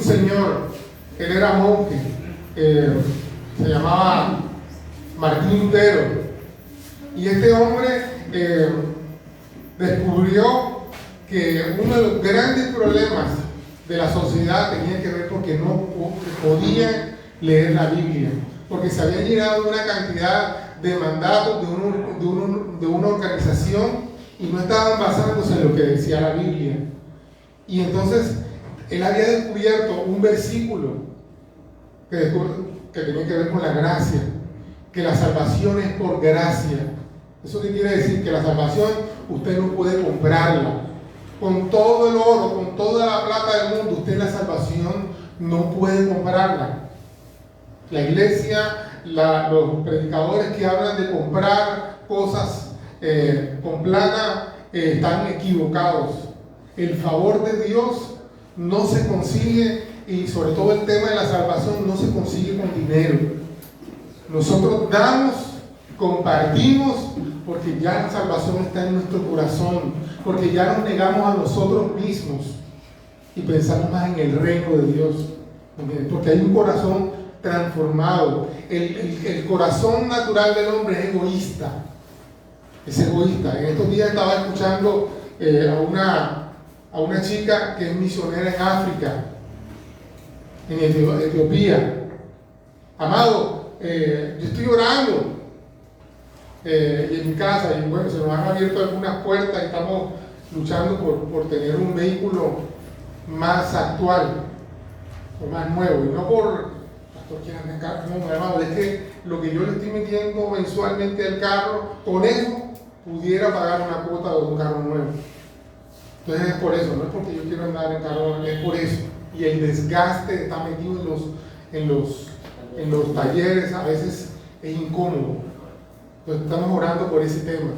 señor, él era monje, se llamaba Martín Lutero, y este hombre descubrió que uno de los grandes problemas de la sociedad tenía que ver porque no podían leer la Biblia, porque se habían llenado de una cantidad de mandatos de una organización y no estaban basándose en lo que decía la Biblia. Y entonces él había descubierto un versículo que tenía que ver con la gracia, que la salvación es por gracia. ¿Eso qué quiere decir? Que la salvación usted no puede comprarla. Con todo el oro, con toda la plata del mundo, usted la salvación no puede comprarla. La iglesia, los predicadores que hablan de comprar cosas con plata están equivocados. El favor de Dios no se consigue, y sobre todo el tema de la salvación no se consigue con dinero. Nosotros damos, compartimos, porque ya la salvación está en nuestro corazón, porque ya nos negamos a nosotros mismos y pensamos más en el reino de Dios, porque hay un corazón transformado. El corazón natural del hombre es egoísta, En estos días estaba escuchando a una chica que es misionera en África, en Etiopía. Amado, yo estoy orando y en mi casa, y bueno, se nos han abierto algunas puertas y estamos luchando por tener un vehículo más actual o más nuevo, y no por pastor quién anda en carro, no, hermano, es que lo que yo le estoy metiendo mensualmente al carro, con eso pudiera pagar una cuota de un carro nuevo. Entonces es por eso, no es porque yo quiero andar en carro nuevo, es por eso. Y el desgaste está metido en los talleres, a veces es incómodo. Entonces estamos orando por ese tema.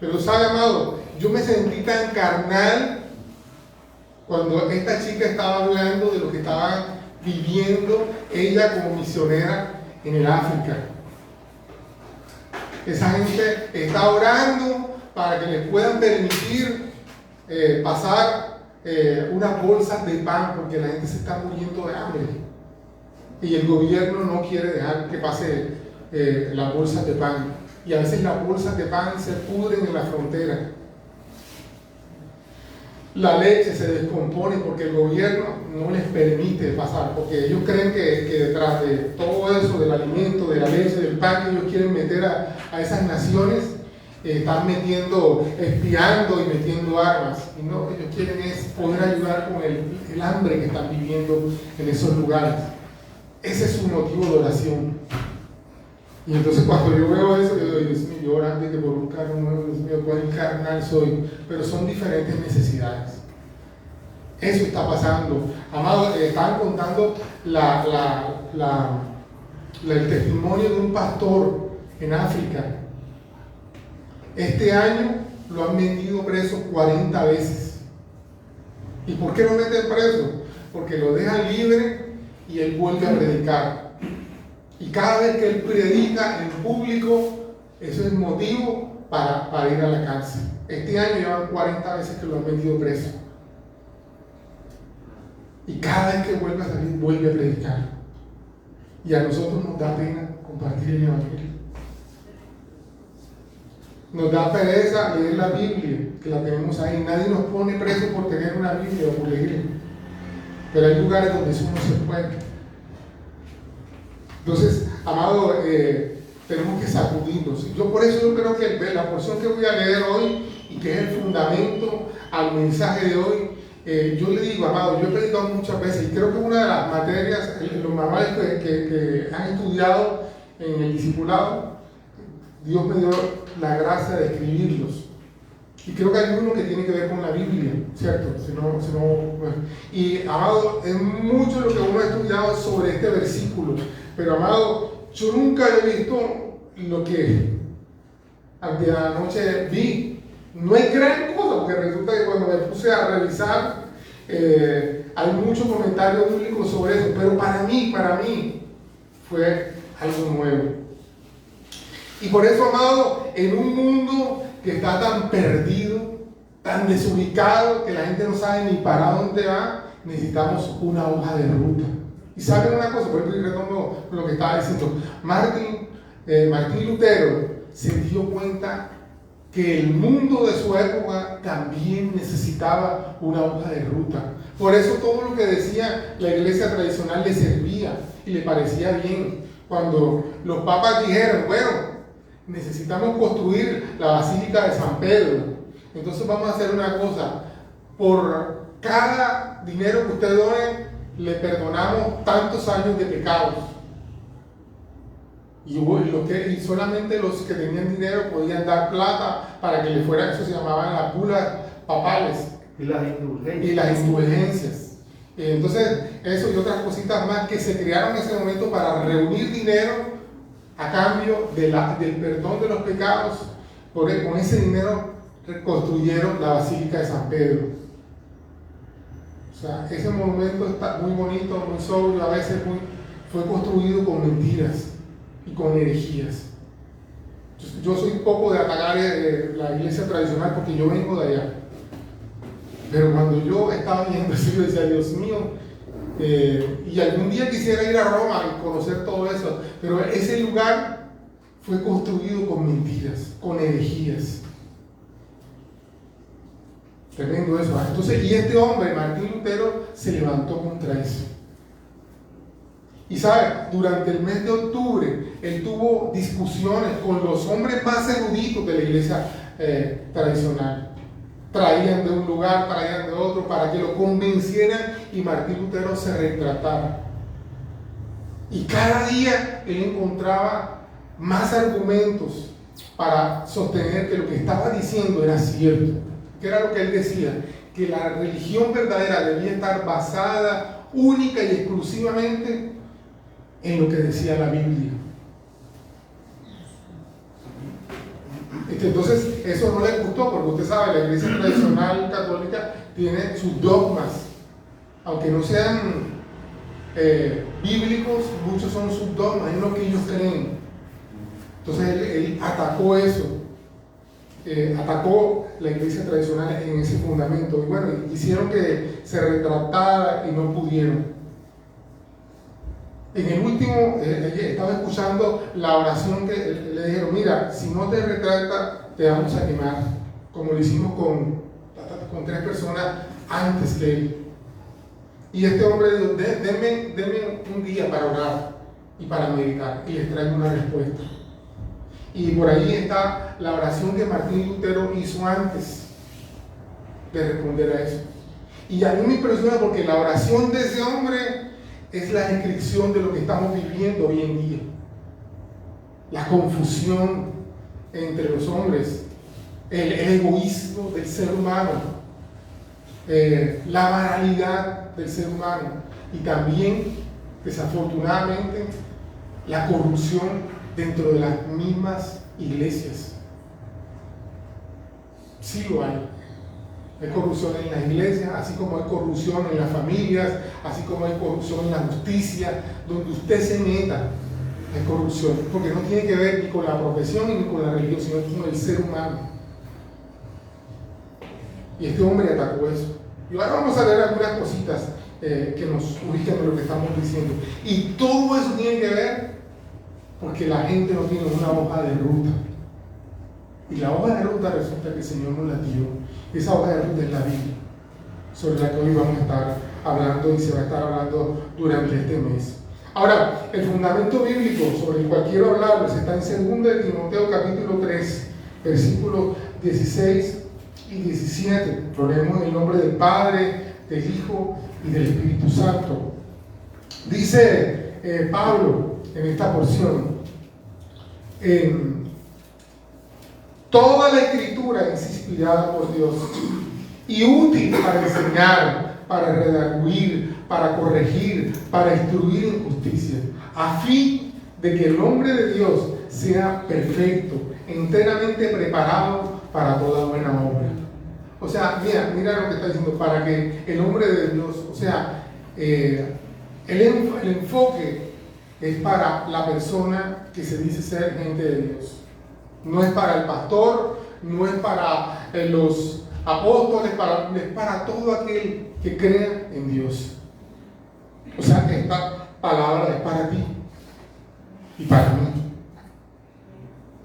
Pero sabe, amado, yo me sentí tan carnal cuando esta chica estaba hablando de lo que estaba viviendo ella como misionera en el África. Esa gente está orando para que les puedan permitir pasar unas bolsas de pan, porque la gente se está muriendo de hambre y el gobierno no quiere dejar que pase las bolsas de pan, y a veces las bolsas de pan se pudren en la frontera. La leche se descompone porque el gobierno no les permite pasar, porque ellos creen que detrás de todo eso, del alimento, de la leche, del pan que ellos quieren meter a esas naciones, están espiando y metiendo armas. Y no, ellos quieren es poder ayudar con el hambre que están viviendo en esos lugares. Ese es su motivo de oración. Y entonces cuando yo veo eso, yo digo, Dios mío, yo orando que por un carro nuevo, Dios mío, cuán carnal soy. Pero son diferentes necesidades. Eso está pasando. Amado, estaban contando el testimonio de un pastor en África. Este año lo han metido preso 40 veces. ¿Y por qué lo meten preso? Porque lo dejan libre y él vuelve a predicar. Y cada vez que él predica en público, eso es motivo para ir a la cárcel. Este año llevan 40 veces que lo han metido preso. Y cada vez que vuelve a salir, vuelve a predicar. Y a nosotros nos da pena compartir el evangelio. Nos da pereza leer la Biblia, que la tenemos ahí. Nadie nos pone preso por tener una Biblia o por leer. Pero hay lugares donde eso no se puede. Entonces, amado, tenemos que sacudirnos. Por eso yo creo que la porción que voy a leer hoy, y que es el fundamento al mensaje de hoy, yo le digo, amado, yo he predicado muchas veces, y creo que una de las materias, los manuales que han estudiado en el discipulado, Dios me dio la gracia de escribirlos. Y creo que hay uno que tiene que ver con la Biblia, ¿cierto? Y, amado, es mucho lo que uno ha estudiado sobre este versículo. Pero, amado, yo nunca he visto lo que anoche vi. No es gran cosa, porque resulta que cuando me puse a revisar, hay muchos comentarios públicos sobre eso. Pero para mí fue algo nuevo. Y por eso, amado, en un mundo que está tan perdido, tan desubicado, que la gente no sabe ni para dónde va, necesitamos una hoja de ruta. Y saben una cosa, por ejemplo, y retomo lo que estaba diciendo, Martín Lutero se dio cuenta que el mundo de su época también necesitaba una hoja de ruta. Por eso todo lo que decía la iglesia tradicional le servía y le parecía bien. Cuando los papas dijeron, bueno, necesitamos construir la Basílica de San Pedro, entonces vamos a hacer una cosa, por cada dinero que usted done, le perdonamos tantos años de pecados. Y solamente los que tenían dinero podían dar plata para que le fueran, eso se llamaban las bulas papales. Y las indulgencias. Entonces, eso y otras cositas más que se crearon en ese momento para reunir dinero a cambio del perdón de los pecados. Con ese dinero reconstruyeron la Basílica de San Pedro. O sea, ese monumento está muy bonito, muy sobrio, a veces fue construido con mentiras y con herejías. Yo soy un poco de atacar la iglesia tradicional porque yo vengo de allá. Pero cuando yo estaba viendo eso, yo decía, Dios mío, y algún día quisiera ir a Roma y conocer todo eso, pero ese lugar fue construido con mentiras, con herejías. Tremendo eso. Entonces, y este hombre, Martín Lutero, se levantó contra eso. Y sabe, durante el mes de octubre, él tuvo discusiones con los hombres más eruditos de la iglesia tradicional. Traían de un lugar, traían de otro, para que lo convencieran y Martín Lutero se retratara. Y cada día él encontraba más argumentos para sostener que lo que estaba diciendo era cierto. ¿Qué era lo que él decía? Que la religión verdadera debía estar basada única y exclusivamente en lo que decía la Biblia. Entonces, eso no le gustó, porque usted sabe, la iglesia tradicional católica tiene sus dogmas, aunque no sean bíblicos, muchos son sus dogmas, es lo que ellos creen. Entonces, él atacó eso, atacó la iglesia tradicional en ese fundamento. Y bueno, quisieron que se retratara y no pudieron. En el último, estaba escuchando la oración que le dijeron, mira, si no te retrata, te vamos a quemar, como lo hicimos con 3 personas antes que él. Y este hombre dijo, denme un día para orar y para meditar, y les traigo una respuesta. Y por ahí está la oración que Martín Lutero hizo antes de responder a eso. Y a mí me impresiona porque la oración de ese hombre es la descripción de lo que estamos viviendo hoy en día. La confusión entre los hombres, el egoísmo del ser humano, la banalidad del ser humano y también, desafortunadamente, la corrupción dentro de las mismas iglesias. Sí lo hay. Hay corrupción en las iglesias, así como hay corrupción en las familias, así como hay corrupción en la justicia, donde usted se meta, hay corrupción, porque no tiene que ver ni con la profesión ni con la religión, sino con el ser humano. Y este hombre atacó eso. Y ahora vamos a leer algunas cositas que nos ubican en lo que estamos diciendo. Y todo eso tiene que ver porque la gente no tiene una hoja de ruta. Y la hoja de ruta resulta que el Señor nos la dio. Esa hoja de ruta es la Biblia, sobre la que hoy vamos a estar hablando y se va a estar hablando durante este mes. Ahora, el fundamento bíblico sobre el cual quiero hablarles está en 2 de Timoteo capítulo 3, versículos 16 y 17. Lo leemos en el nombre del Padre, del Hijo y del Espíritu Santo. Dice Pablo en esta porción, toda la escritura es inspirada por Dios y útil para enseñar, para redarguir, para corregir, para instruir en justicia, a fin de que el hombre de Dios sea perfecto, enteramente preparado para toda buena obra. O sea, mira lo que está diciendo, para que el hombre de Dios, o sea, el enfoque es para la persona que se dice ser gente de Dios. No es para el pastor, no es para los apóstoles, para todo aquel que crea en Dios. O sea, esta palabra es para ti y para mí.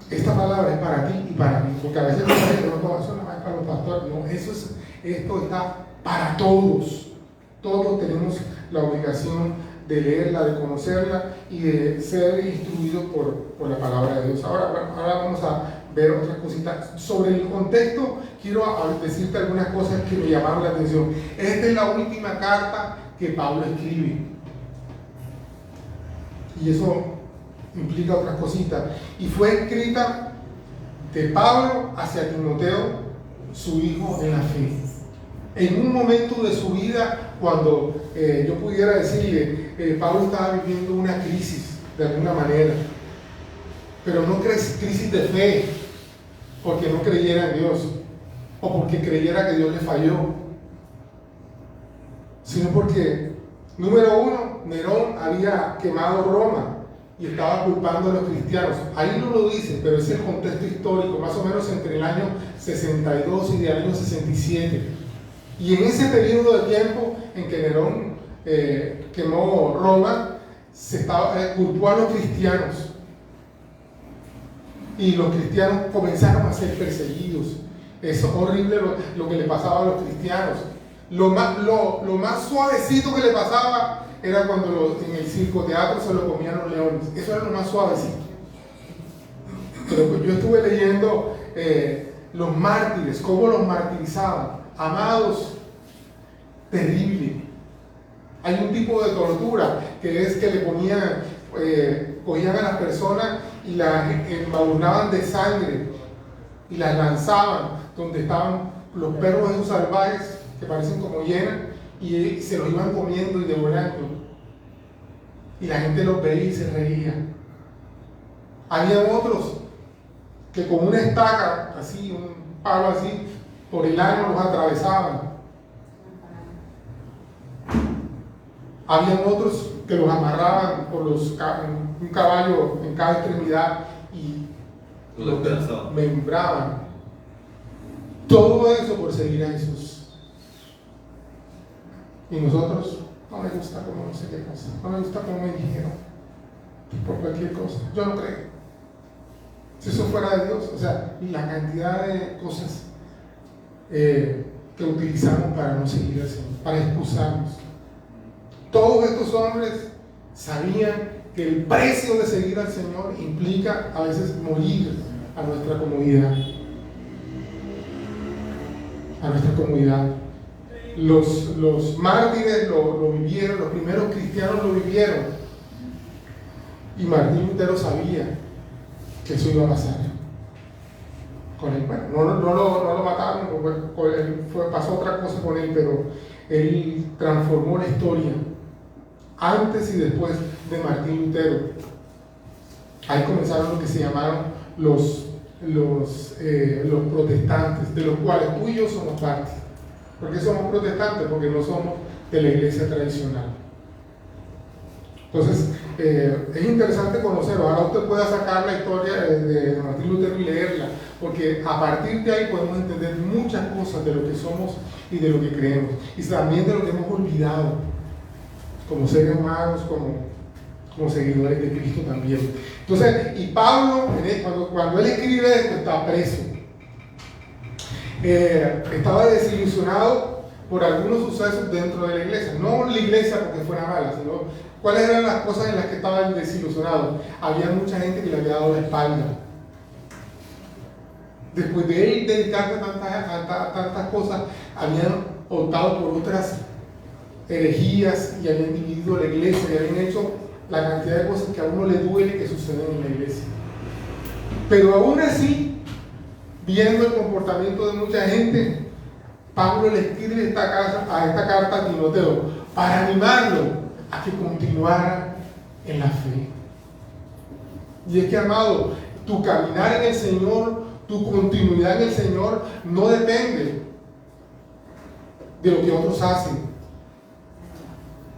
Esta palabra es para ti y para mí, porque a veces no, eso no es para los pastores, no, esto está para todos. Todos tenemos la obligación de leerla, de conocerla y de ser instruidos por la palabra de Dios. Ahora vamos a ver otras cositas. Sobre el contexto, quiero decirte algunas cosas que me llamaron la atención. Esta es la última carta que Pablo escribe. Y eso implica otras cositas. Y fue escrita de Pablo hacia Timoteo, su hijo en la fe. En un momento de su vida, cuando yo pudiera decirle, Pablo estaba viviendo una crisis de alguna manera, pero no crisis de fe, porque no creyera en Dios, o porque creyera que Dios le falló, sino porque, número uno, Nerón había quemado Roma y estaba culpando a los cristianos. Ahí no lo dice, pero es el contexto histórico, más o menos entre el año 62 y el año 67. Y en ese periodo de tiempo en que Nerón quemó Roma, culpó a los cristianos. Y los cristianos comenzaron a ser perseguidos. Es horrible lo que le pasaba a los cristianos. Lo más suavecito que le pasaba era cuando en el circoteatro se lo comían los leones. Eso era lo más suavecito. Pero pues yo estuve leyendo los mártires, cómo los martirizaban. Amados, terrible. Hay un tipo de tortura que es que le ponían, cogían a las personas y las embadurnaban de sangre y las lanzaban donde estaban los perros esos salvajes que parecen como hienas y se los iban comiendo y devorando. Y la gente los veía y se reía. Había otros que con una estaca, así, un palo así, por el ano los atravesaban. Habían otros que los amarraban por un caballo en cada extremidad y los membraban. Todo eso por seguir a Jesús. Y nosotros, no me gusta como no sé qué cosa, no me gusta como me dijeron, por cualquier cosa. Yo no creo. Si eso fuera de Dios, o sea, la cantidad de cosas que utilizamos para no seguir al Señor, para excusarnos. Todos estos hombres sabían que el precio de seguir al Señor implica a veces morir a nuestra comodidad. A nuestra comodidad. Los mártires lo vivieron, los primeros cristianos lo vivieron. Y Martín Lutero sabía que eso iba a pasar. Con él, bueno, no lo mataron, pasó otra cosa con él, pero él transformó la historia antes y después de Martín Lutero. Ahí comenzaron lo que se llamaron los protestantes, de los cuales tú y yo somos parte. ¿Por qué somos protestantes? Porque no somos de la iglesia tradicional. Entonces, es interesante conocerlo. Ahora usted pueda sacar la historia de Martín Lutero y leerla, porque a partir de ahí podemos entender muchas cosas de lo que somos y de lo que creemos, y también de lo que hemos olvidado como seres humanos, como seguidores de Cristo también. Entonces, y Pablo, cuando él escribe esto, está preso. Estaba desilusionado por algunos sucesos dentro de la iglesia. No la iglesia porque fuera mala, sino cuáles eran las cosas en las que estaba desilusionado. Había mucha gente que le había dado la espalda. Después de él dedicarse a tantas cosas, habían optado por otras herejías y habían dividido la iglesia y habían hecho la cantidad de cosas que a uno le duele que suceden en la iglesia. Pero aún así, viendo el comportamiento de mucha gente, Pablo le escribe esta carta a Timoteo para animarlo a que continuara en la fe. Y es que, amado, tu caminar en el Señor, tu continuidad en el Señor no depende de lo que otros hacen.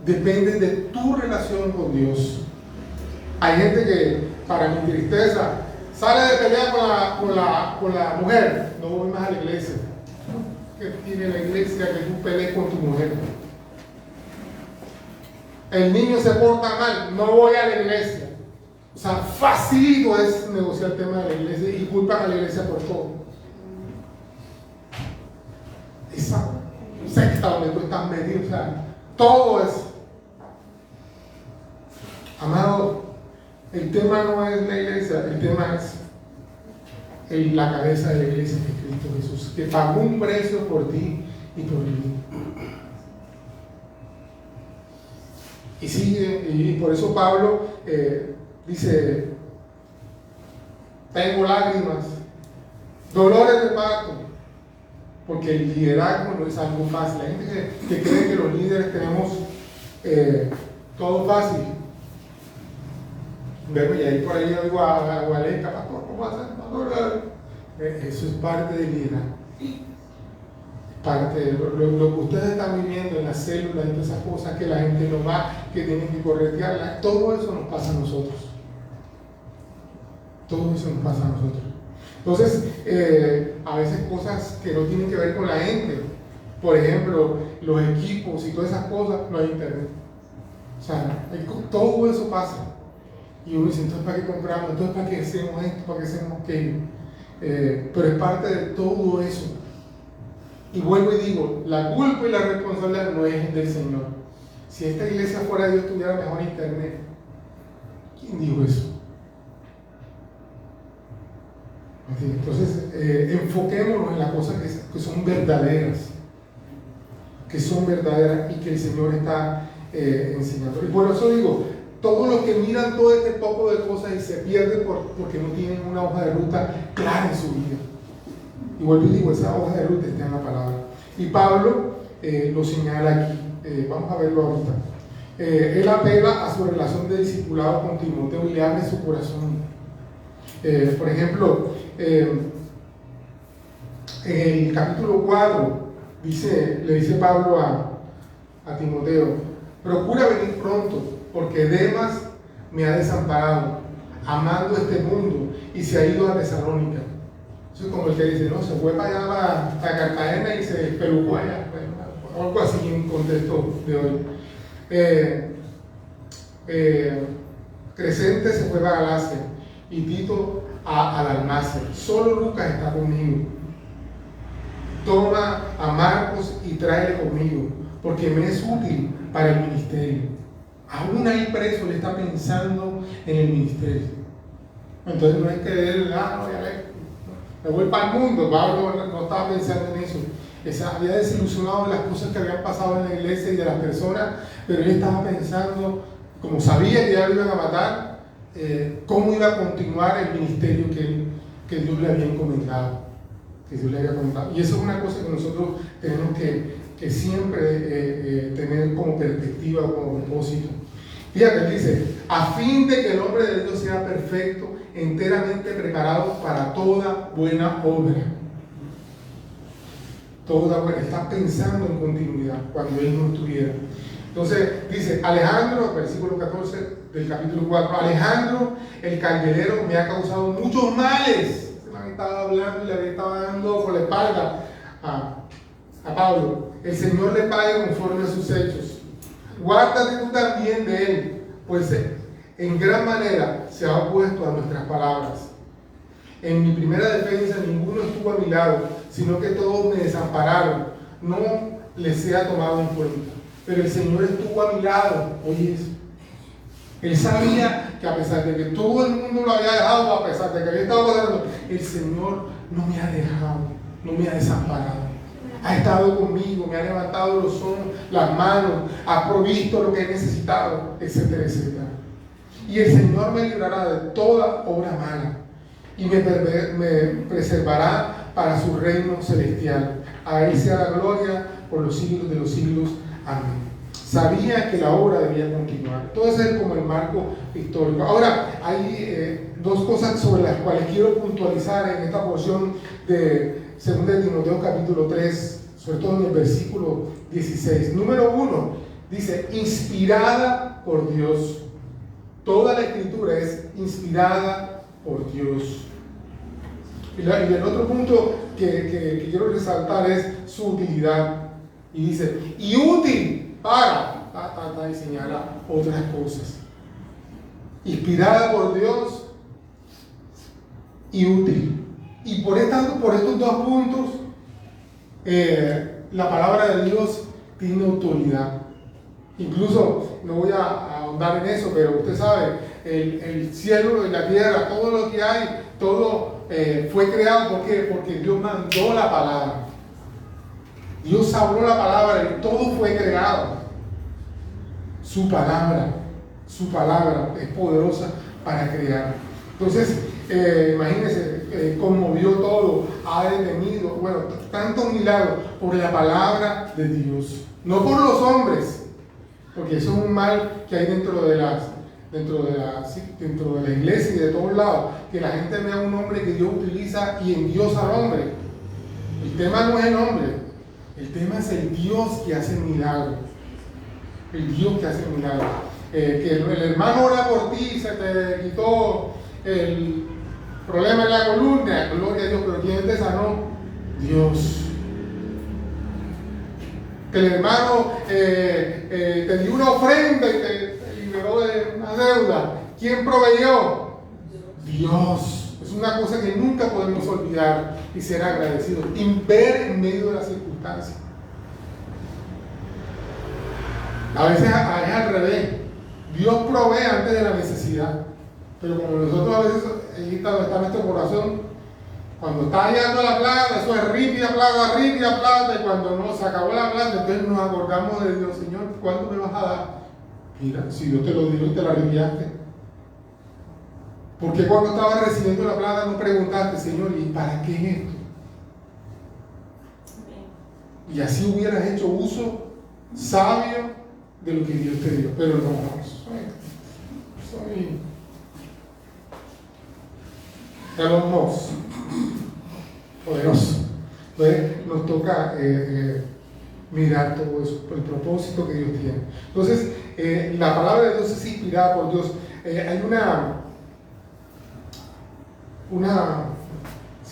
Depende de tu relación con Dios. Hay gente que, para mi tristeza, sale de pelea con la mujer, no voy más a la iglesia. que tiene la iglesia que tú pelees con tu mujer. El niño se porta mal, no voy a la iglesia. O sea, facilito es negociar el tema de la iglesia y culpan a la iglesia por todo. Esa secta donde tú estás metido, o sea, todo es. Amado, el tema no es la iglesia, el tema es la cabeza de la iglesia, que es Cristo Jesús, que pagó un precio por ti y por mí. Y sigue, y por eso Pablo dice: tengo lágrimas, dolores de parto, porque el liderazgo no es algo fácil. Hay gente que cree que los líderes tenemos todo fácil. Bueno, y ahí por ahí yo digo a Gualeca: pastor, ¿cómo va a ser, pastor? Eso es parte del liderazgo. Parte de lo que ustedes están viviendo en las células y todas esas cosas que la gente no va, que tienen que corretearla, todo eso nos pasa a nosotros. Todo eso nos pasa a nosotros. Entonces, a veces cosas que no tienen que ver con la gente, por ejemplo, los equipos y todas esas cosas, no hay internet. O sea, todo eso pasa. Y uno dice: entonces, ¿para qué compramos? Entonces, ¿para qué hacemos esto? ¿Para qué hacemos aquello? Pero es parte de todo eso. Y vuelvo y digo, la culpa y la responsabilidad no es del Señor. Si esta iglesia fuera de Dios tuviera mejor internet, ¿quién dijo eso? Entonces, enfoquémonos en las cosas que son verdaderas, y que el Señor está enseñando. Y por eso digo, todos los que miran todo este poco de cosas y se pierden porque no tienen una hoja de ruta clara en su vida. Y vuelvo y digo, esa hoja de ruta está en la palabra. Y Pablo lo señala aquí. Vamos a verlo ahorita. Él apela a su relación de discipulado con Timoteo y le abre su corazón. Por ejemplo, en el capítulo 4 le dice Pablo a Timoteo: procura venir pronto, porque Demas me ha desamparado, amando este mundo, y se ha ido a Tesalónica. Eso es como el que dice: no, se fue para allá, para Cartagena, y se pelucó allá. Bueno, algo así en contexto de hoy. Crescente se fue para Galacia y Tito a Dalmacia. Solo Lucas está conmigo. Toma a Marcos y tráele conmigo, porque me es útil para el ministerio. Aún ahí preso, le está pensando en el ministerio. Entonces no es que él, me voy para el mundo. Pablo no estaba pensando en eso. Había desilusionado de las cosas que habían pasado en la iglesia y de las personas, pero él estaba pensando, como sabía que ya lo iban a matar, cómo iba a continuar el ministerio que Dios le había encomendado. Y eso es una cosa que nosotros tenemos que siempre tener como perspectiva o como propósito. Fíjate, dice: a fin de que el hombre de Dios sea perfecto, enteramente preparado para toda buena obra. Está pensando en continuidad cuando él no estuviera. Entonces dice Alejandro, versículo 14 del capítulo 4: Alejandro el candelero me ha causado muchos males. Se me estaba hablando y le estaba dando por la espalda a Pablo. El Señor le pague conforme a sus hechos. Guárdate tú también de él, pues en gran manera se ha opuesto a nuestras palabras. En mi primera defensa ninguno estuvo a mi lado, sino que todos me desampararon. No les sea tomado en cuenta. Pero el Señor estuvo a mi lado. Oye eso. Él sabía que a pesar de que todo el mundo lo había dejado, a pesar de que había estado pasando, el Señor no me ha dejado, no me ha desamparado. Ha estado conmigo, me ha levantado los hombros, las manos, ha provisto lo que he necesitado, etcétera, etcétera. Y el Señor me librará de toda obra mala y me preservará para su reino celestial. A Él sea la gloria por los siglos de los siglos. Amén. Sabía que la obra debía continuar. Todo eso es como el marco histórico. Ahora, hay dos cosas sobre las cuales quiero puntualizar en esta porción de 2 de Timoteo capítulo 3, sobre todo en el versículo 16. Número 1, dice: inspirada por Dios. Toda la escritura es inspirada por Dios. Y el otro punto que quiero resaltar es su utilidad. Y dice, y útil para y señala otras cosas. Inspirada por Dios y útil. Y por estos dos puntos, la palabra de Dios tiene autoridad. Incluso, no voy a ahondar en eso, pero usted sabe, el cielo y la tierra, todo lo que hay, todo fue creado. ¿Por qué? Porque Dios mandó la palabra. Dios habló la palabra y todo fue creado. Su palabra es poderosa para crear. Entonces, imagínense, conmovió todo, ha detenido, bueno, tantos milagros por la palabra de Dios, no por los hombres, porque eso es un mal que hay dentro de la iglesia y de todos lados, que la gente vea a un hombre que Dios utiliza y endiosa al hombre. El tema no es el hombre, el tema es el Dios que hace milagros. El Dios que hace milagros. Que el hermano ora por ti, se te quitó el problema en la columna, gloria a Dios, pero ¿quién te sanó? Dios. Que el hermano te dio una ofrenda y te liberó de una deuda. ¿Quién proveyó? Dios. Es una cosa que nunca podemos olvidar y ser agradecidos y ver en medio de las circunstancias. A veces es al revés. Dios provee antes de la necesidad. Pero como nosotros a veces, ahí está nuestro corazón, cuando está llegando la plata, eso es ripia plata, y cuando no se acabó la plata, entonces nos acordamos de Dios. Señor, ¿cuánto me vas a dar? Mira, si Dios te lo dio y te la ripiaste. ¿Por qué cuando estabas recibiendo la plata no preguntaste, Señor, ¿y para qué es esto? Y así hubieras hecho uso sabio de lo que Dios te dio. Pero no, soy Elon Musk, poderoso. Entonces nos toca mirar todo eso, el propósito que Dios tiene. Entonces, la palabra de Dios es inspirada por Dios. Hay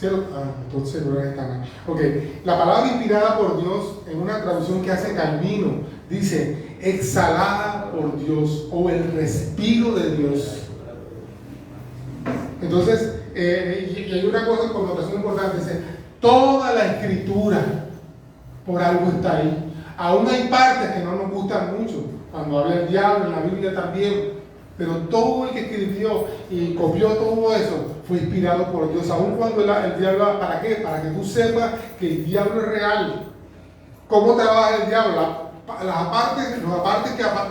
entonces no está mal. Ok, la palabra inspirada por Dios, en una traducción que hace Calvino, dice exhalada por Dios o el respiro de Dios. Entonces, y hay una cosa, connotación importante, dice toda la escritura por algo está ahí. Aún hay partes que no nos gustan mucho, cuando habla el diablo, en la Biblia también. Pero todo el que escribió y copió todo eso fue inspirado por Dios. Aun cuando el diablo, ¿para qué? Para que tú sepas que el diablo es real. ¿Cómo trabaja el diablo? Las partes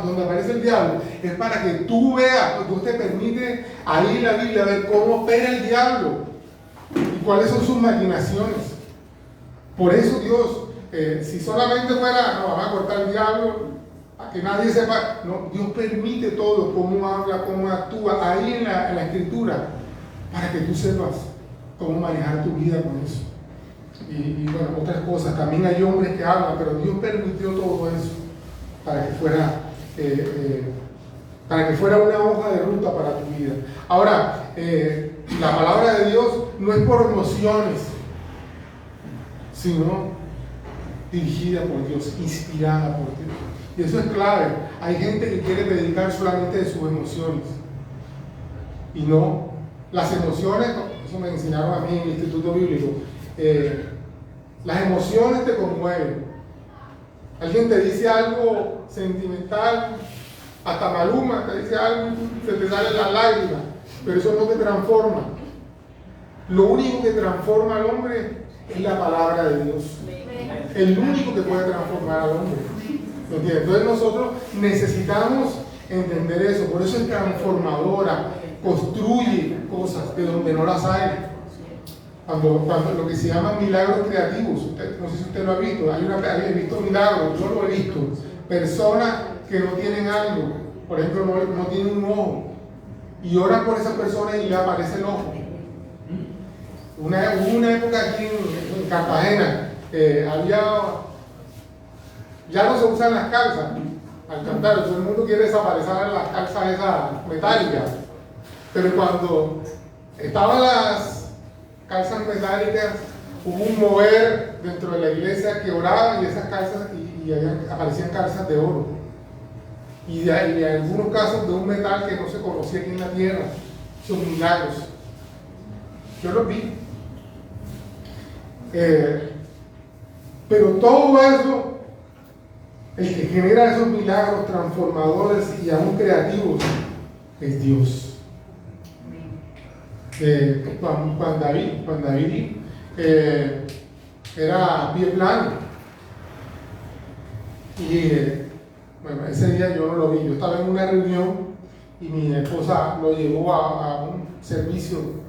donde aparece el diablo es para que tú veas, Dios te permite ahí en la Biblia ver cómo opera el diablo y cuáles son sus maquinaciones. Por eso Dios, si solamente fuera, no, vamos a cortar el diablo, que nadie sepa, no, Dios permite todo, cómo habla, cómo actúa, ahí en la escritura, para que tú sepas cómo manejar tu vida con eso. Y bueno, otras cosas, también hay hombres que hablan, pero Dios permitió todo eso para que fuera una hoja de ruta para tu vida. Ahora, la palabra de Dios no es por emociones, sino dirigida por Dios, inspirada por Dios. Y eso es clave. Hay gente que quiere predicar solamente de sus emociones. Y no, las emociones, eso me enseñaron a mí en el Instituto Bíblico, las emociones te conmueven. Alguien te dice algo sentimental, hasta Maluma te dice algo y se te salen las lágrimas, pero eso no te transforma. Lo único que transforma al hombre es la palabra de Dios. El único que puede transformar al hombre. Entonces nosotros necesitamos entender eso. Por eso es transformadora, construye cosas de donde no las hay. Cuando lo que se llaman milagros creativos, no sé si usted lo ha visto, he visto milagros, yo lo he visto. Personas que no tienen algo, por ejemplo, no tienen un ojo, y oran por esa persona y le aparece el ojo. Hubo una época aquí en Cartagena, ya no se usan las calzas al cantar, todo el mundo quiere desaparecer las calzas esas metálicas, pero cuando estaban las calzas metálicas, hubo un mover dentro de la iglesia que oraban y esas calzas, aparecían calzas de oro. Y en algunos casos de un metal que no se conocía aquí en la tierra. Son milagros. Yo los vi. Pero todo eso, el que genera esos milagros transformadores y aún creativos, es Dios. Juan David era pie plano. Y bueno, ese día yo no lo vi. Yo estaba en una reunión y mi esposa lo llevó a un servicio.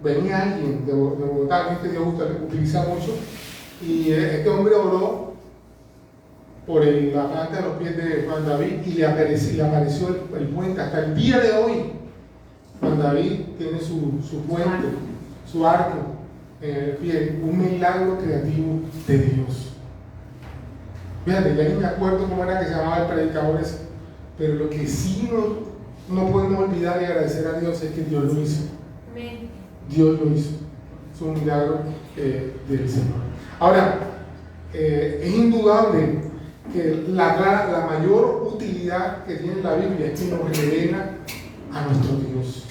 Venía alguien de Bogotá, que Dios utiliza mucho, y este hombre oró por la planta de los pies de Juan David y le apareció el puente. Hasta el día de hoy, Juan David tiene su puente, su arco en el pie, un milagro creativo de Dios. Fíjate, ya ni me acuerdo cómo era que se llamaba el predicador ese, pero lo que sí no podemos olvidar y agradecer a Dios es que Dios lo hizo. Dios lo hizo. Es un milagro del Señor. Ahora, es indudable que la mayor utilidad que tiene la Biblia es que nos revela a nuestro Dios.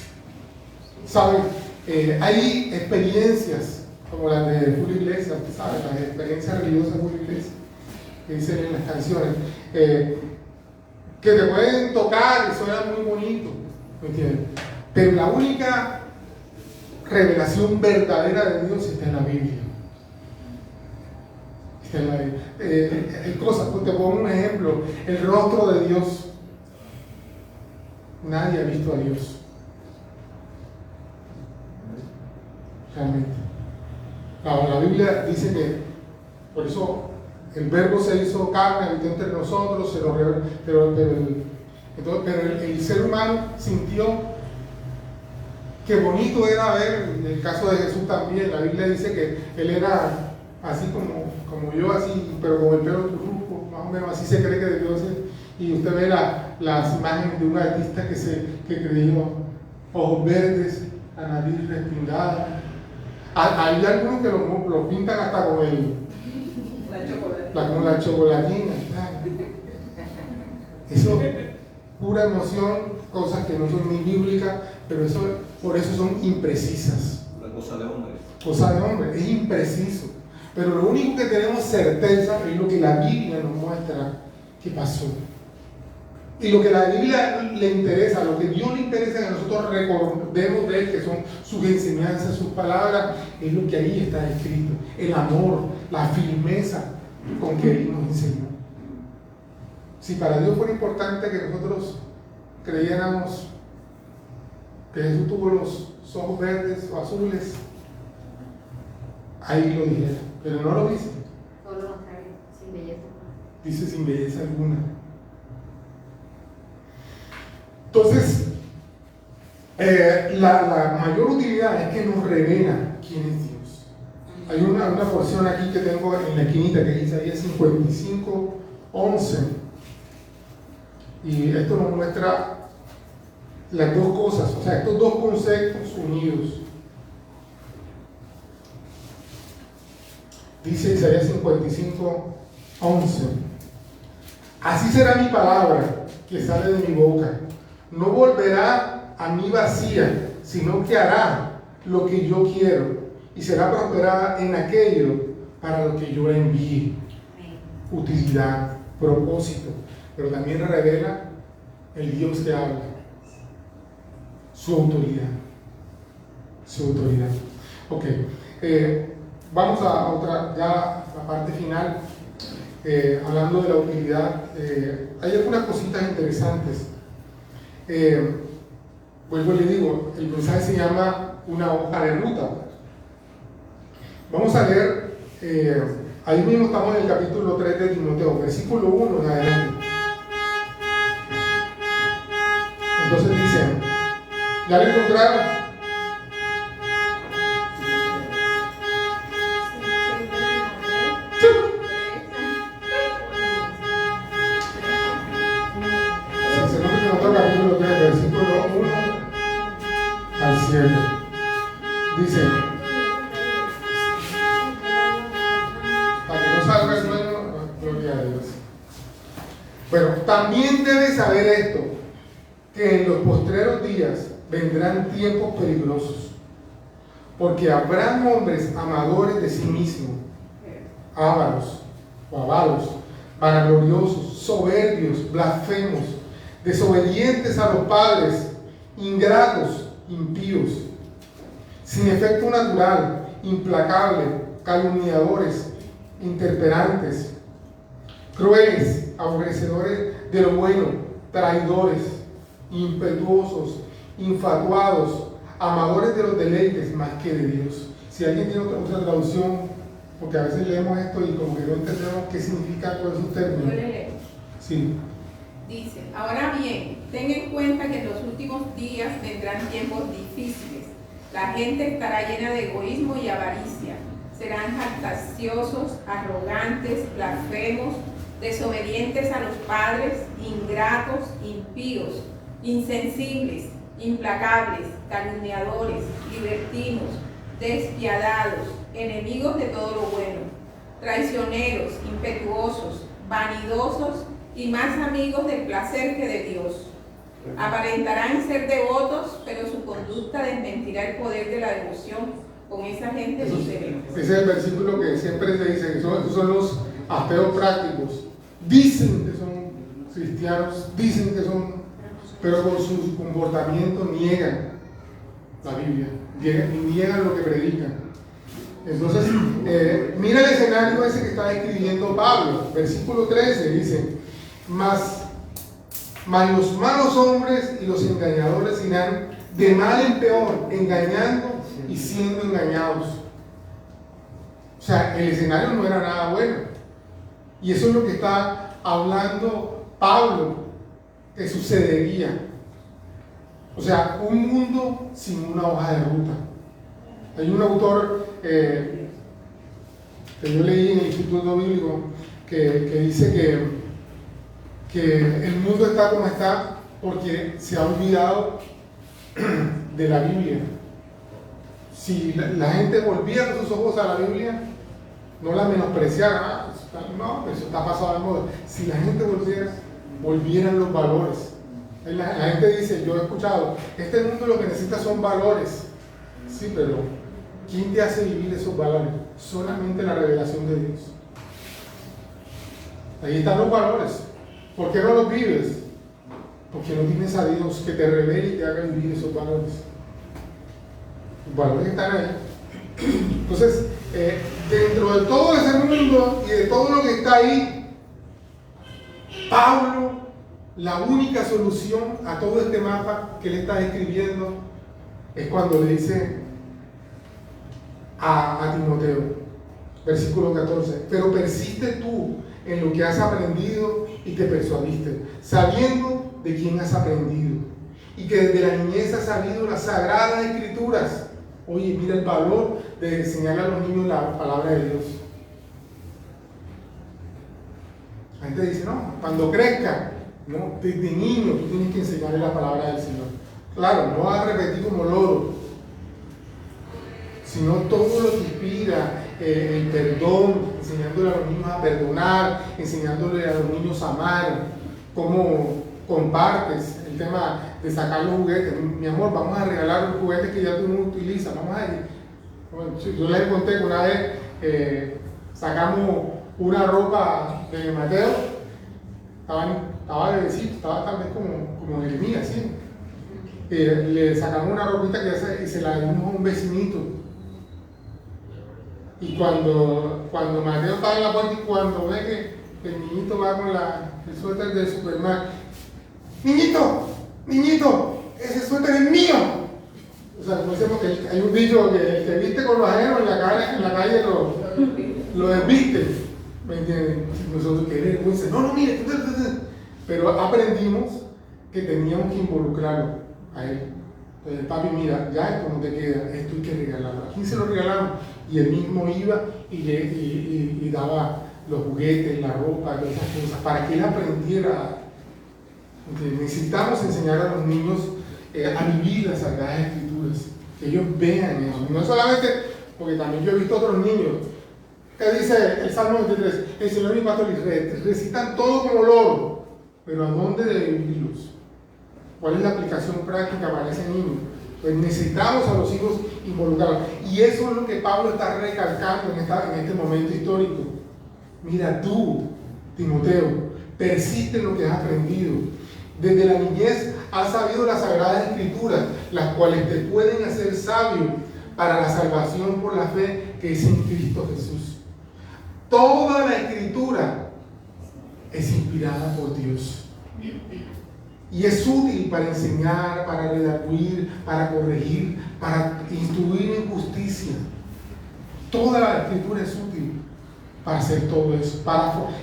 ¿Saben? Hay experiencias como las de Julio Iglesias, ¿sabes? Las experiencias religiosas de Julio Iglesias, que dicen en las canciones, que te pueden tocar y suenan muy bonito, ¿me entiendes? Pero la única revelación verdadera de Dios está en la Biblia. Está en la Biblia. Hay cosas, te pongo un ejemplo, el rostro de Dios. Nadie ha visto a Dios. Realmente. La Biblia dice que, por eso, el Verbo se hizo carne, habitó entre nosotros, pero el ser humano sintió que bonito era ver, en el caso de Jesús también, la Biblia dice que él era así como yo, así, pero con el pelo turco, más o menos así se cree que debió ser. Y usted ve las imágenes de un artista que creyó ojos verdes, la nariz respingada. Hay algunos que lo pintan hasta con la chocolatina. Eso es pura emoción, cosas que no son ni bíblicas, pero por eso son imprecisas. Una cosa de hombre. Cosa de hombre, es impreciso. Pero lo único que tenemos certeza es lo que la Biblia nos muestra que pasó. Y lo que la Biblia le interesa, lo que Dios le interesa que nosotros recordemos de Él, que son sus enseñanzas, sus palabras, es lo que ahí está escrito. El amor, la firmeza con que Él nos enseñó. Si para Dios fuera importante que nosotros creyéramos que Jesús tuvo los ojos verdes o azules, ahí lo dijera, pero no lo dice. Todo lo contrario, sin belleza. Dice sin belleza alguna. Entonces, la mayor utilidad es que nos revela quién es Dios. Hay una porción aquí que tengo en la esquinita que dice Isaías 55:11. Y esto nos muestra las dos cosas, o sea, estos dos conceptos unidos. Dice Isaías 55:11. Así será mi palabra que sale de mi boca. No volverá a mí vacía, sino que hará lo que yo quiero y será prosperada en aquello para lo que yo la envíe. Utilidad, propósito, pero también revela el Dios que habla, su autoridad. Su autoridad. Ok, vamos a otra, ya la parte final, hablando de la utilidad. Hay algunas cositas interesantes. Vuelvo y le digo, el mensaje se llama una hoja de ruta. Vamos a leer, ahí mismo estamos en el capítulo 3 de Timoteo, versículo 1 en adelante. Entonces dice, ¿ya lo encontraron? Capítulo 3, versículo 1 al 7. Dice, saber esto, que en los postreros días vendrán tiempos peligrosos, porque habrán hombres amadores de sí mismos, ávaros o avaros, vanagloriosos, soberbios, blasfemos, desobedientes a los padres, ingratos, impíos, sin efecto natural, implacables, calumniadores, intemperantes, crueles, aborrecedores de lo bueno, traidores, impetuosos, infatuados, amadores de los deleites más que de Dios. Si alguien tiene otra traducción, porque a veces leemos esto y como que no entendemos qué significa todos esos términos. Yo le leo. Sí. Dice, ahora bien, ten en cuenta que en los últimos días vendrán tiempos difíciles. La gente estará llena de egoísmo y avaricia. Serán jactanciosos, arrogantes, blasfemos, desobedientes a los padres, ingratos, impíos, insensibles, implacables, calumniadores, libertinos, despiadados, enemigos de todo lo bueno, traicioneros, impetuosos, vanidosos y más amigos del placer que de Dios. Aparentarán ser devotos, pero su conducta desmentirá el poder de la devoción. Con esa gente no se ve. Ese es el versículo que siempre se dice, que esos son los ateos prácticos. Dicen que son cristianos, dicen que son, pero con su comportamiento niegan la Biblia, niegan lo que predican. Entonces, mira el escenario ese que está escribiendo Pablo, versículo 13, dice, mas los malos hombres y los engañadores irán de mal en peor, engañando y siendo engañados. O sea, el escenario no era nada bueno. Y eso es lo que está hablando Pablo, que sucedería. O sea, un mundo sin una hoja de ruta. Hay un autor que yo leí en el Instituto Bíblico que dice que el mundo está como está porque se ha olvidado de la Biblia. Si la gente volviera sus ojos a la Biblia, no la menospreciara, no, eso está pasado de moda. Si la gente volvieran los valores. La gente dice, yo he escuchado, este mundo lo que necesita son valores. Sí, pero ¿quién te hace vivir esos valores? Solamente la revelación de Dios. Ahí están los valores. ¿Por qué no los vives? Porque no tienes a Dios que te revele y te haga vivir esos valores. Los valores están ahí. Entonces, dentro de todo ese mundo y de todo lo que está ahí, Pablo, la única solución a todo este mapa que él está escribiendo es cuando le dice a Timoteo, versículo 14, pero persiste tú en lo que has aprendido y te persuadiste, sabiendo de quién has aprendido y que desde la niñez has sabido las sagradas escrituras. Oye, mira el valor de enseñarle a los niños la palabra de Dios. La gente dice, no, cuando crezca, no, desde niño tú tienes que enseñarle la palabra del Señor. Claro, no vas a repetir como loro, sino todo lo que inspira, el perdón, enseñándole a los niños a perdonar, enseñándole a los niños a amar, cómo compartes el tema de sacar los juguetes. Mi amor, vamos a regalar los juguetes que ya tú no utilizas. Vamos a ir. Bueno, yo les conté que una vez sacamos una ropa de Mateo, estaba bebecito, estaba tal vez como Jeremías, ¿sí? Le sacamos una ropita y se la dimos a un vecinito. Y cuando Mateo estaba en la puerta y cuando ve que el niñito va con el suéter de Superman, niñito, ese suéter es mío. O sea, como decimos que hay un dicho que el que viste con los ajenos en la calle lo desviste. ¿Me entienden? Nosotros, qué vergüenza. No, mire. Pero aprendimos que teníamos que involucrarlo a él. Entonces, papi, mira, ya esto no te queda, esto hay que regalarlo. ¿A quién se lo regalamos? Y él mismo iba y daba los juguetes, la ropa, todas esas cosas, para que él aprendiera. Entonces, necesitamos enseñar a los niños a vivir las Sagradas Escrituras, que ellos vean eso. No solamente, porque también yo he visto otros niños, que dice el Salmo 23, el Señor es mi pastor y recitan todo como loro. pero ¿a dónde debe vivirlos? ¿Cuál es la aplicación práctica para ese niño? Pues necesitamos a los hijos involucrados. Y eso es lo que Pablo está recalcando en este momento histórico. Mira, tú, Timoteo, persiste en lo que has aprendido. Desde la niñez has sabido las Sagradas Escrituras, las cuales te pueden hacer sabio para la salvación por la fe que es en Cristo Jesús. Toda la Escritura es inspirada por Dios. Y es útil para enseñar, para redarguir, para corregir, para instruir en justicia. Toda la Escritura es útil para hacer todo eso.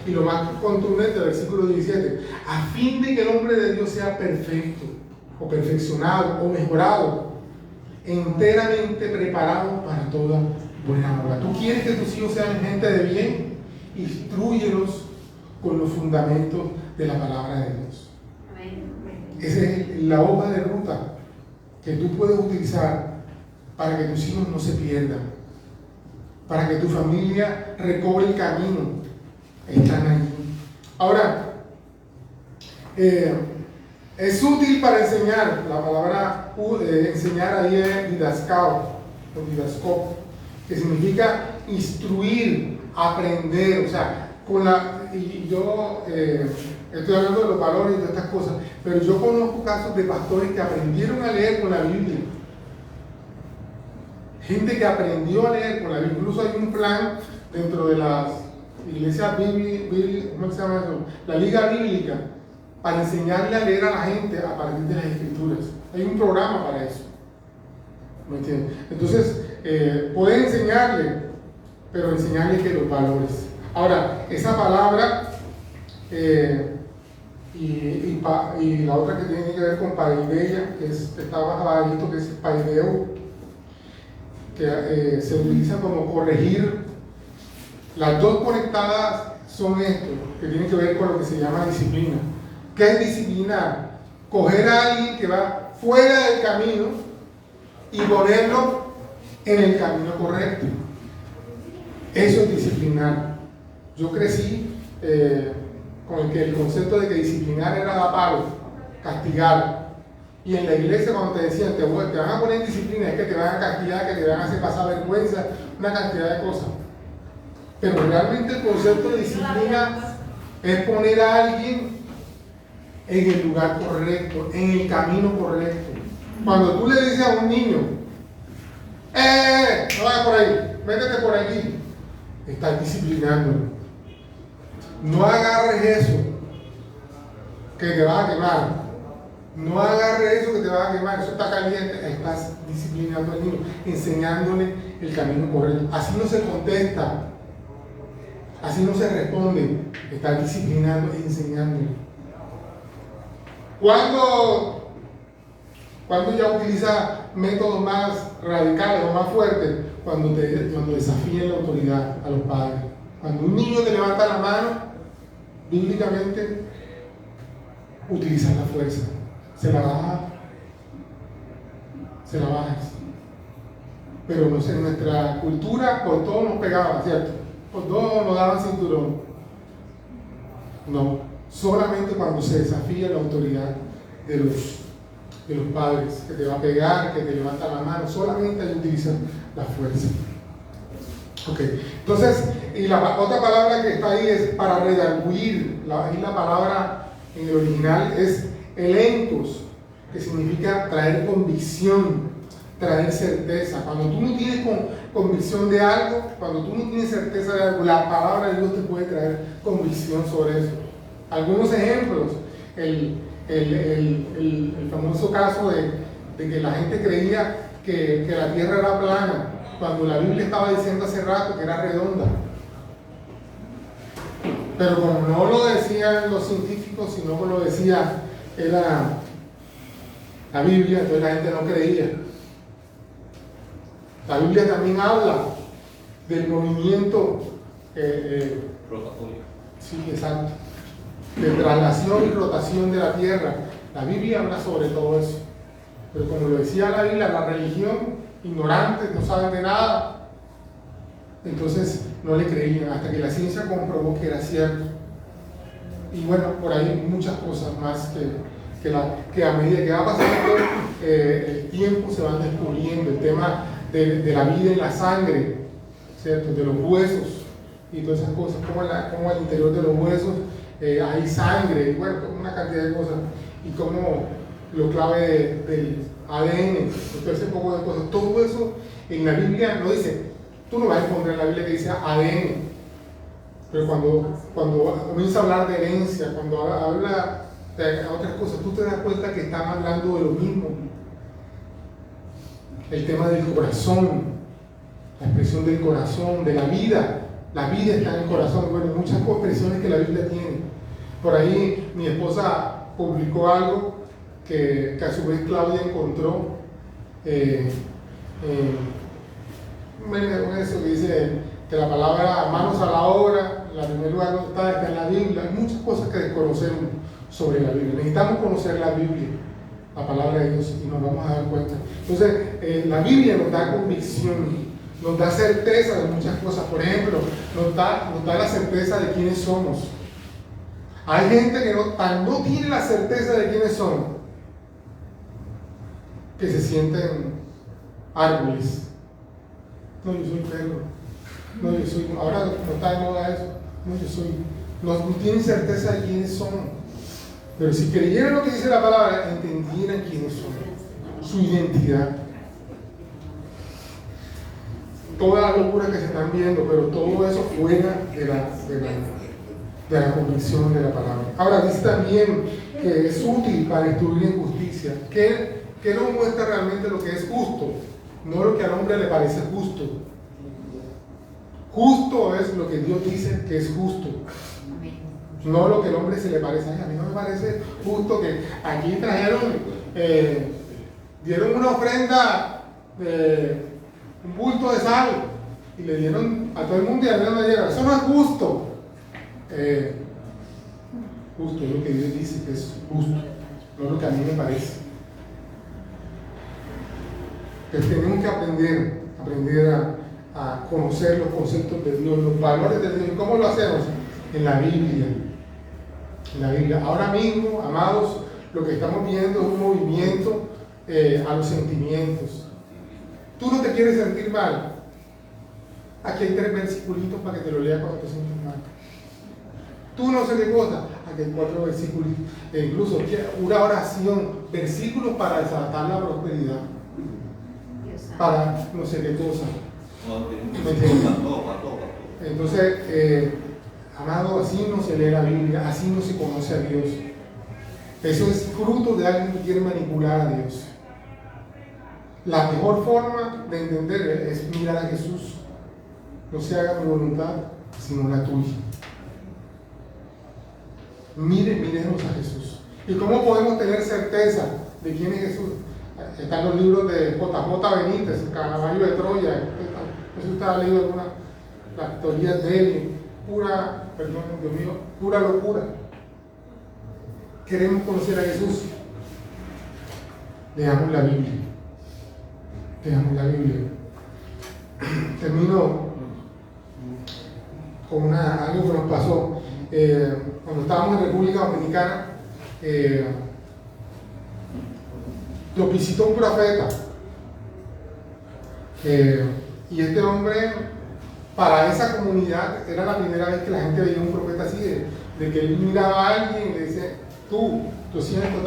Y lo más contundente, versículo 17, a fin de que el hombre de Dios sea perfecto, o perfeccionado, o mejorado, enteramente preparado para toda buena obra. ¿Tú quieres que tus hijos sean gente de bien? Instrúyelos con los fundamentos de la palabra de Dios. Esa es la hoja de ruta que tú puedes utilizar para que tus hijos no se pierdan, para que tu familia recobre el camino. Están allí. Ahora, es útil para enseñar. La palabra enseñar ahí es didascao, o didasco, que significa instruir, aprender. O sea, y yo estoy hablando de los valores y de estas cosas, pero yo conozco casos de pastores que aprendieron a leer con la Biblia. Gente que aprendió a leer con la Biblia. Incluso hay un plan dentro de las iglesias ¿cómo se llama eso? La Liga Bíblica, para enseñarle a leer a la gente a partir de las Escrituras. Hay un programa para eso. ¿Me entiendes? Entonces, puede enseñarle, pero enseñarle que los valores. Ahora, esa palabra y la otra que tiene que ver con paideia, que está bajadito, que es paideo, que se utiliza como corregir. Las dos conectadas son esto, que tienen que ver con lo que se llama disciplina. ¿Qué es disciplinar? Coger a alguien que va fuera del camino y ponerlo en el camino correcto. Eso es disciplinar. Yo crecí con el concepto de que disciplinar era dar palo, castigar. Y en la iglesia cuando te decían te van a poner en disciplina, es que te van a castigar, que te van a hacer pasar vergüenza, una cantidad de cosas. Pero realmente el concepto de disciplina es poner a alguien en el lugar correcto, en el camino correcto. Cuando tú le dices a un niño, no vayas por ahí, métete por aquí, estás disciplinándolo. No agarres eso que te va a quemar. No agarres eso que te va a quemar, eso está caliente. Estás disciplinando al niño, enseñándole el camino correcto. Así no se contesta, así no se responde. Estás disciplinando y enseñándole. ¿Cuándo ya utiliza métodos más radicales o más fuertes? Cuando desafíen la autoridad a los padres. Cuando un niño te levanta la mano, bíblicamente utilizas la fuerza. Se la bajas. Pero no sé, en nuestra cultura por todo nos pegaba, ¿cierto? Por todo nos daban cinturón. No, solamente cuando se desafía la autoridad de los padres, que te va a pegar, que te levanta la mano, solamente ahí utilizan la fuerza. Ok, entonces, y la otra palabra que está ahí es para redarguir. Ahí la palabra en el original es elentos, que significa traer convicción, traer certeza. Cuando tú no tienes convicción de algo, cuando tú no tienes certeza de algo, la palabra de Dios te puede traer convicción sobre eso. Algunos ejemplos, el famoso caso de que la gente creía que la tierra era plana, cuando la Biblia estaba diciendo hace rato que era redonda. Pero como no lo decían los científicos, sino que lo decía la Biblia, entonces la gente no creía. La Biblia también habla del movimiento rotatorio. Sí, exacto. De traslación y rotación de la tierra. La Biblia habla sobre todo eso. Pero como lo decía la Biblia, la religión, ignorantes, no saben de nada. Entonces no le creían hasta que la ciencia comprobó que era cierto. y bueno, por ahí muchas cosas más que a medida que va pasando el tiempo se van descubriendo. El tema de la vida en la sangre, ¿cierto? De los huesos y todas esas cosas, como al interior de los huesos hay sangre, y bueno, una cantidad de cosas, y como lo clave del ADN, todo ese poco de cosas, todo eso en la Biblia no dice, tú no vas a encontrar en la Biblia que dice ADN, pero cuando comienza a hablar de herencia, cuando habla de otras cosas, tú te das cuenta que están hablando de lo mismo. El tema del corazón, la expresión del corazón, de la vida está en el corazón. Bueno, muchas expresiones que la Biblia tiene. Por ahí mi esposa publicó algo que a su vez Claudia encontró. Eso que dice que la palabra manos a la obra, en primer lugar no está en la Biblia. Hay muchas cosas que desconocemos sobre la Biblia. Necesitamos conocer la Biblia, la palabra de Dios, y nos vamos a dar cuenta. Entonces, la Biblia nos da convicción, nos da certeza de muchas cosas. Por ejemplo, nos da la certeza de quiénes somos. Hay gente que no tiene la certeza de quiénes son, que se sienten árboles. No, yo soy perro. No, yo soy. Ahora no está de moda eso. No, yo soy. No tienen certeza de quiénes son. Pero si creyeran lo que dice la palabra, entendieran quiénes son, su identidad. Todas las locuras que se están viendo, pero todo eso fuera de la convicción de la palabra. Ahora dice también que es útil para instruir en justicia, que nos muestra realmente lo que es justo, no lo que al hombre le parece justo. Justo es lo que Dios dice que es justo, no lo que al hombre se le parece. A mí no me parece justo que aquí dieron una ofrenda de un bulto de sal y le dieron a todo el mundo y a mí no me dieron. Eso no es justo. Justo es lo que Dios dice que es justo, no lo que a mí me parece. Pero tenemos que aprender a conocer los conceptos de Dios, los valores de Dios. ¿Y cómo lo hacemos? En la Biblia. En la Biblia. Ahora mismo, amados, lo que estamos viendo es un movimiento a los sentimientos. Tú no te quieres sentir mal. Aquí hay 3 versículos para que te lo leas cuando te sientes mal. Tú no sé qué cosa. Aquí hay 4 versículos. E incluso una oración, versículos para desatar la prosperidad. Para no sé qué cosa. Entonces, amado, así no se lee la Biblia, así no se conoce a Dios. Eso es fruto de alguien que quiere manipular a Dios. La mejor forma de entender es mirar a Jesús. No se haga mi voluntad, sino la tuya. Miremos a Jesús. ¿Y cómo podemos tener certeza de quién es Jesús? Están los libros de J.J. Benítez, el Caballo de Troya. Eso estaba leyendo alguna, las teorías de él. Pura locura. Queremos conocer a Jesús. Leamos la Biblia. Termino con algo que nos pasó. Cuando estábamos en República Dominicana, nos visitó un profeta. Y este hombre, para esa comunidad, era la primera vez que la gente veía un profeta así, de que él miraba a alguien y le dice, tú sientes, y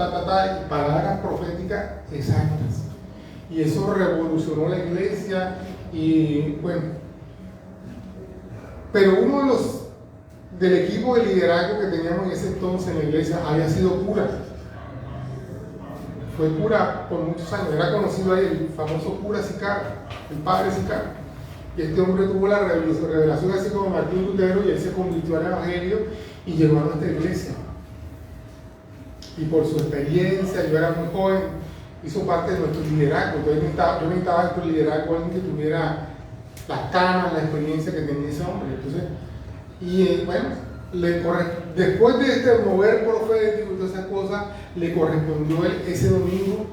palabras proféticas exactas. Y eso revolucionó la iglesia. Y bueno, pero uno de los del equipo de liderazgo que teníamos en ese entonces en la iglesia había sido cura. Fue cura por muchos años, era conocido ahí el famoso cura Sicar, el padre Sicar. Y este hombre tuvo la revelación así como Martín Lutero, y él se convirtió al evangelio y llegó a nuestra iglesia. Y por su experiencia, yo era muy joven, hizo parte de nuestro liderazgo. Entonces yo necesitaba en nuestro liderazgo alguien que tuviera las canas, la experiencia que tenía ese hombre. Entonces, bueno, después de este mover profético y todas esas cosas, le correspondió él ese domingo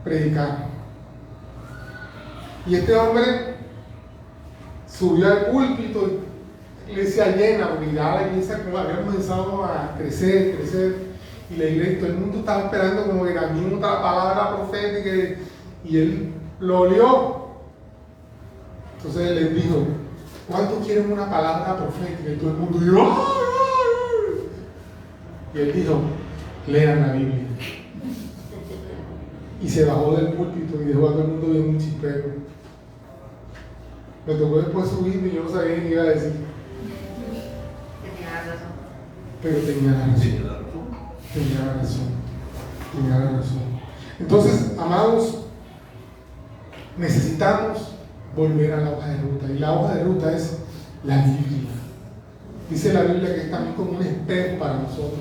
predicar. Y este hombre subió al púlpito, iglesia llena, porque ya la iglesia había comenzado a crecer, y la iglesia, todo el mundo estaba esperando como que también otra palabra profética, y él lo olió. Entonces él les dijo, ¿cuántos quieren una palabra profética? Y todo el mundo dijo, ¡ay! Y él dijo, lean la Biblia. Y se bajó del púlpito y dejó a todo el mundo bien un chispero. Me tocó después subirme y yo no sabía ni qué iba a decir. Tenía razón. Pero tenía la razón. Tenía la razón. Entonces, amados, necesitamos volver a la hoja de ruta. Y la hoja de ruta es la Biblia. Dice la Biblia que es también como un espejo para nosotros.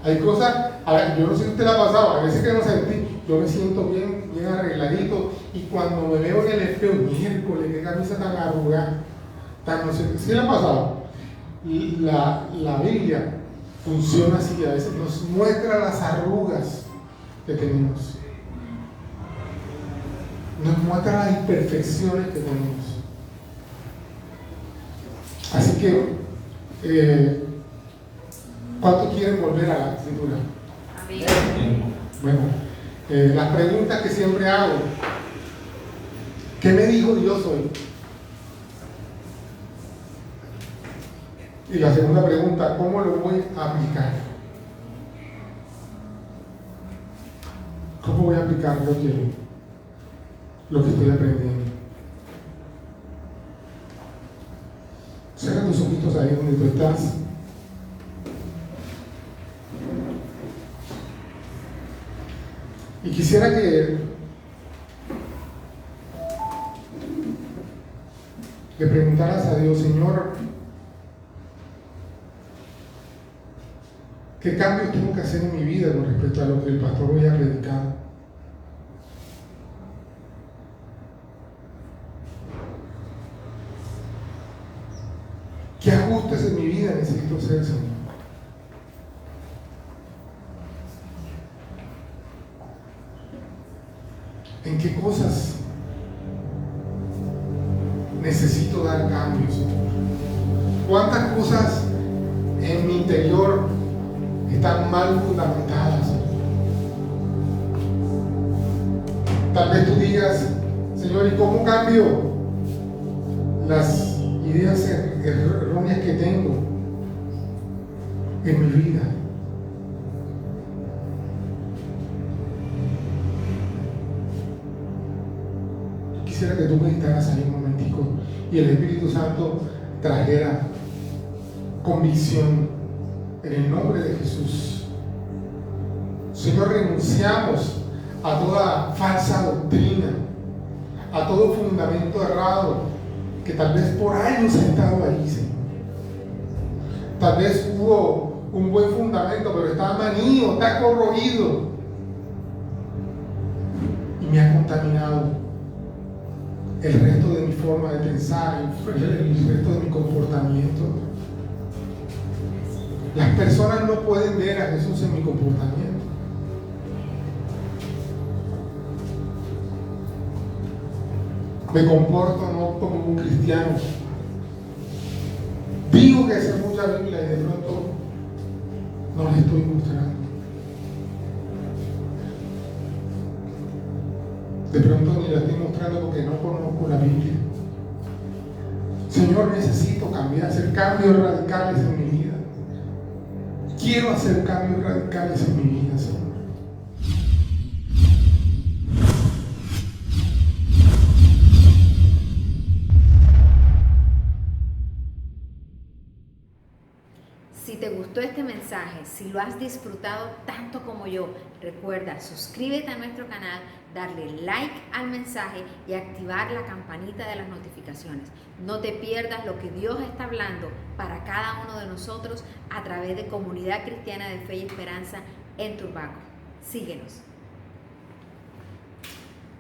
Hay cosas, a ver, yo no sé si usted la ha pasado, a veces que no sentí, yo me siento bien arregladito, y cuando me veo en el espejo, miércoles, qué camisa tan arrugada, tan no sé, ¿sí le ha pasado? Y la Biblia funciona así, a veces nos muestra las arrugas que tenemos, nos muestra las imperfecciones que tenemos. Así que, ¿cuántos quieren volver a la escritura? Amén. Bueno, las preguntas que siempre hago: ¿qué me dijo Dios hoy? Y la segunda pregunta: ¿cómo lo voy a aplicar? ¿Cómo voy a aplicar lo que estoy aprendiendo? Cierra tus ojitos ahí donde tú estás. Y quisiera que le preguntaras a Dios: Señor, ¿qué cambios tengo que hacer en mi vida con respecto a lo que el pastor hoy ha predicado? ¿Qué ajustes en mi vida necesito hacer, Señor? ¿En qué cosas necesito dar cambios, Señor? ¿Cuántas cosas en mi interior están mal fundamentadas, Señor? Tal vez tú digas: Señor, ¿y cómo cambio las ideas erróneas que tengo en mi vida? Quisiera que tú meditaras ahí un momentico y el Espíritu Santo trajera convicción en el nombre de Jesús. Señor, renunciamos a toda falsa doctrina, a todo fundamento errado que tal vez por años ha estado ahí, Señor. Tal vez hubo un buen fundamento, pero está manío, está corroído y me ha contaminado el resto de mi forma de pensar, el resto de mi comportamiento. Las personas no pueden ver a Jesús en mi comportamiento. Me comporto no como un cristiano. Digo que sé mucha Biblia y de pronto no la estoy mostrando. De pronto ni la estoy mostrando porque no conozco la Biblia. Señor, necesito cambiar, hacer cambios radicales en mi vida. Quiero hacer cambios radicales en mi vida, Señor. Si te gustó este mensaje, si lo has disfrutado tanto como yo, recuerda suscríbete a nuestro canal, darle like al mensaje y activar la campanita de las notificaciones. No te pierdas lo que Dios está hablando para cada uno de nosotros a través de Comunidad Cristiana de Fe y Esperanza en Turbaco. Síguenos.